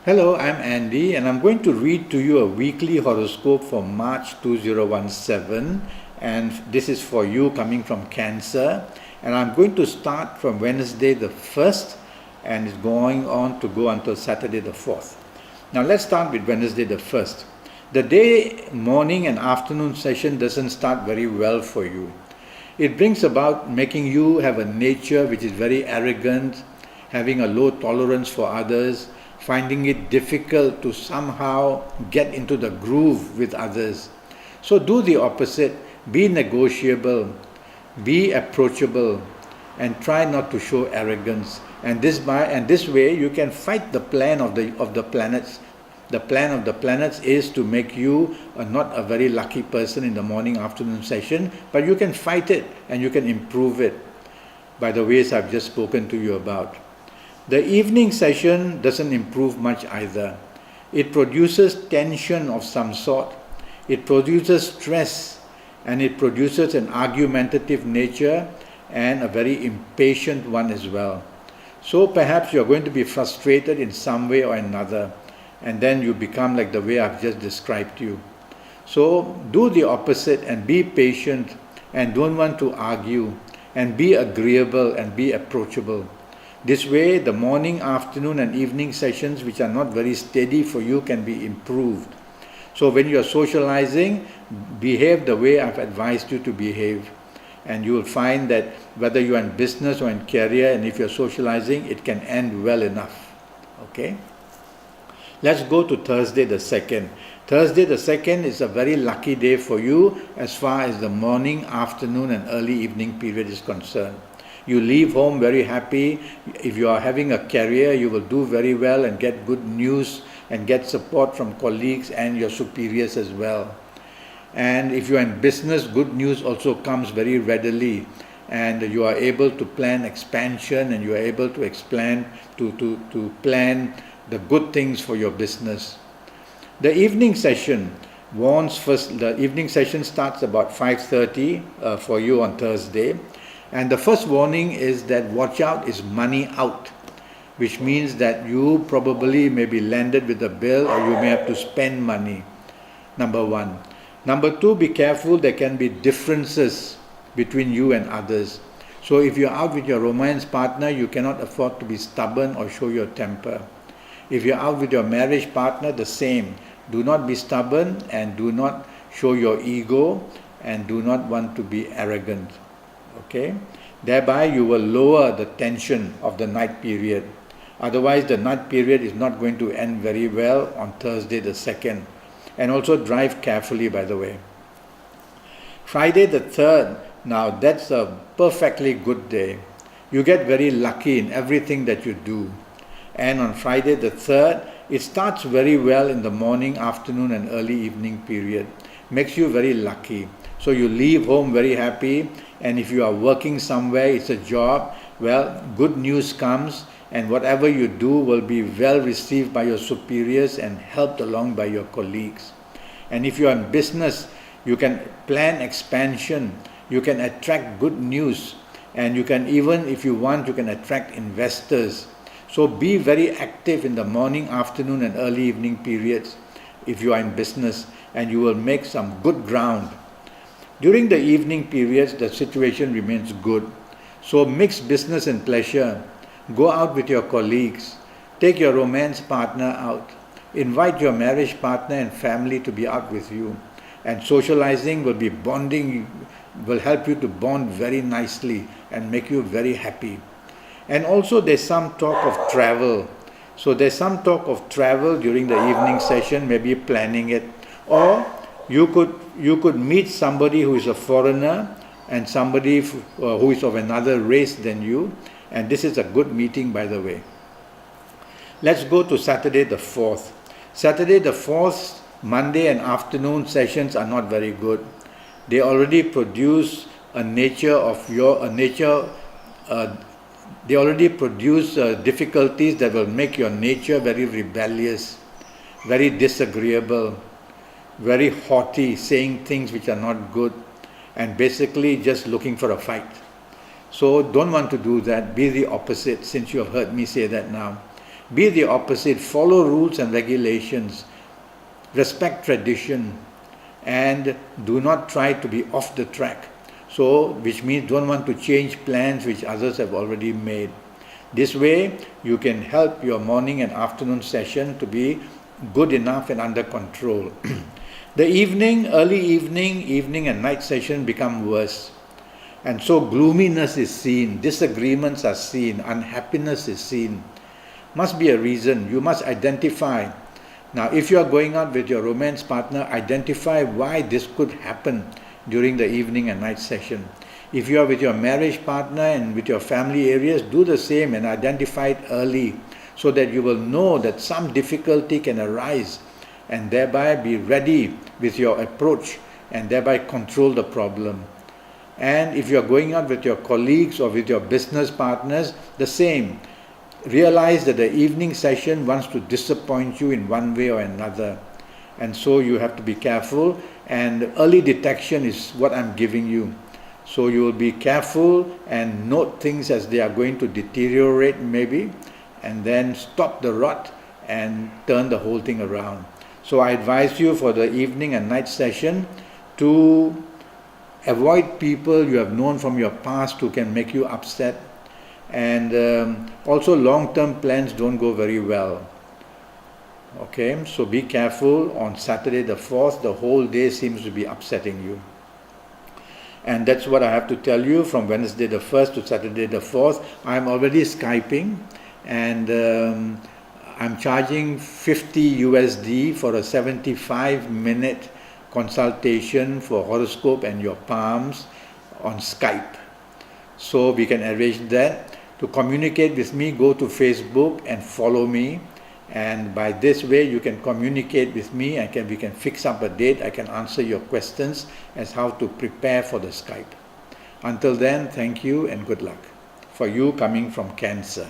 Hello, I'm Andy, and I'm going to read to you a weekly horoscope for March 2017. And this is for you coming from Cancer. And I'm going to start from Wednesday the 1st and it's going on to go until Saturday the 4th. Now, let's start with Wednesday the 1st. The day, morning, and afternoon session doesn't start very well for you. It brings about making you have a nature which is very arrogant, having a low tolerance for others, finding it difficult to somehow get into the groove with others. So do the opposite, be negotiable, be approachable, and try not to show arrogance. And this way you can fight the plan of the planets. The plan of the planets is to make you not a very lucky person in the morning afternoon session, but you can fight it and you can improve it by the ways I've just spoken to you about. The evening session doesn't improve much either. It produces tension of some sort. It produces stress, and it produces an argumentative nature and a very impatient one as well. So perhaps you're going to be frustrated in some way or another, and then you become like the way I've just described to you. So do the opposite and be patient and don't want to argue and be agreeable and be approachable. This way, the morning, afternoon, and evening sessions, which are not very steady for you, can be improved. So when you're socializing, behave the way I've advised you to behave. And you will find that whether you're in business or in career, and if you're socializing, it can end well enough. Okay? Let's go to Thursday the 2nd. Thursday the 2nd is a very lucky day for you as far as the morning, afternoon, and early evening period is concerned. You leave home very happy. If you are having a career, you will do very well and get good news and get support from colleagues and your superiors as well. And if you are in business, good news also comes very readily, and you are able to plan expansion and you are able to plan the good things for your business. The evening session the evening session starts about 5:30 for you on Thursday. And the first warning is that watch out is money out, which means that you probably may be landed with a bill or you may have to spend money. Number one. Number two, be careful, there can be differences between you and others. So if you're out with your romance partner, you cannot afford to be stubborn or show your temper. If you're out with your marriage partner, the same. Do not be stubborn and do not show your ego and do not want to be arrogant. Okay, thereby you will lower the tension of the night period. Otherwise, the night period is not going to end very well on Thursday the 2nd. And also drive carefully, by the way. Friday the 3rd, now that's a perfectly good day. You get very lucky in everything that you do. And on Friday the 3rd, it starts very well in the morning, afternoon, and early evening period. Makes you very lucky. So you leave home very happy, and if you are working somewhere, it's a job, well, good news comes, and whatever you do will be well received by your superiors and helped along by your colleagues. And if you are in business, you can plan expansion, you can attract good news, and you can even, if you want, you can attract investors. So be very active in the morning, afternoon, and early evening periods if you are in business, and you will make some good ground. During the evening periods, the situation remains good. So mix business and pleasure. Go out with your colleagues. Take your romance partner out. Invite your marriage partner and family to be out with you. And socializing will be bonding, will help you to bond very nicely and make you very happy. And also there's some talk of travel. So there's some talk of travel during the evening session, maybe planning it. Or you could meet somebody who is a foreigner and somebody who is of another race than you, and this is a good meeting, by the way. Let's go to Saturday the 4th. Saturday the 4th, Monday and afternoon sessions are not very good. They already produce difficulties that will make your nature very rebellious, very disagreeable, very haughty, saying things which are not good, and basically just looking for a fight. So don't want to do that. Be the opposite, since you have heard me say that now. Be the opposite. Follow rules and regulations. Respect tradition. And do not try to be off the track. So, which means don't want to change plans which others have already made. This way, you can help your morning and afternoon session to be good enough and under control. The early evening and night session become worse. And so gloominess is seen, disagreements are seen, unhappiness is seen. Must be a reason. You must identify. Now, if you are going out with your romance partner, identify why this could happen during the evening and night session. If you are with your marriage partner and with your family areas, do the same and identify it early so that you will know that some difficulty can arise and thereby be ready with your approach and thereby control the problem. And if you are going out with your colleagues or with your business partners, the same. Realize that the evening session wants to disappoint you in one way or another. And so you have to be careful, and early detection is what I'm giving you. So you will be careful and note things as they are going to deteriorate maybe, and then stop the rot and turn the whole thing around. So I advise you for the evening and night session to avoid people you have known from your past who can make you upset. And also long-term plans don't go very well. Okay, so be careful. On Saturday the 4th, the whole day seems to be upsetting you. And that's what I have to tell you from Wednesday the 1st to Saturday the 4th. I'm already Skyping, and I'm charging $50 USD for a 75-minute consultation for horoscope and your palms on Skype. So we can arrange that. To communicate with me, go to Facebook and follow me. And by this way, you can communicate with me and we can fix up a date. I can answer your questions as how to prepare for the Skype. Until then, thank you and good luck. For you coming from Cancer.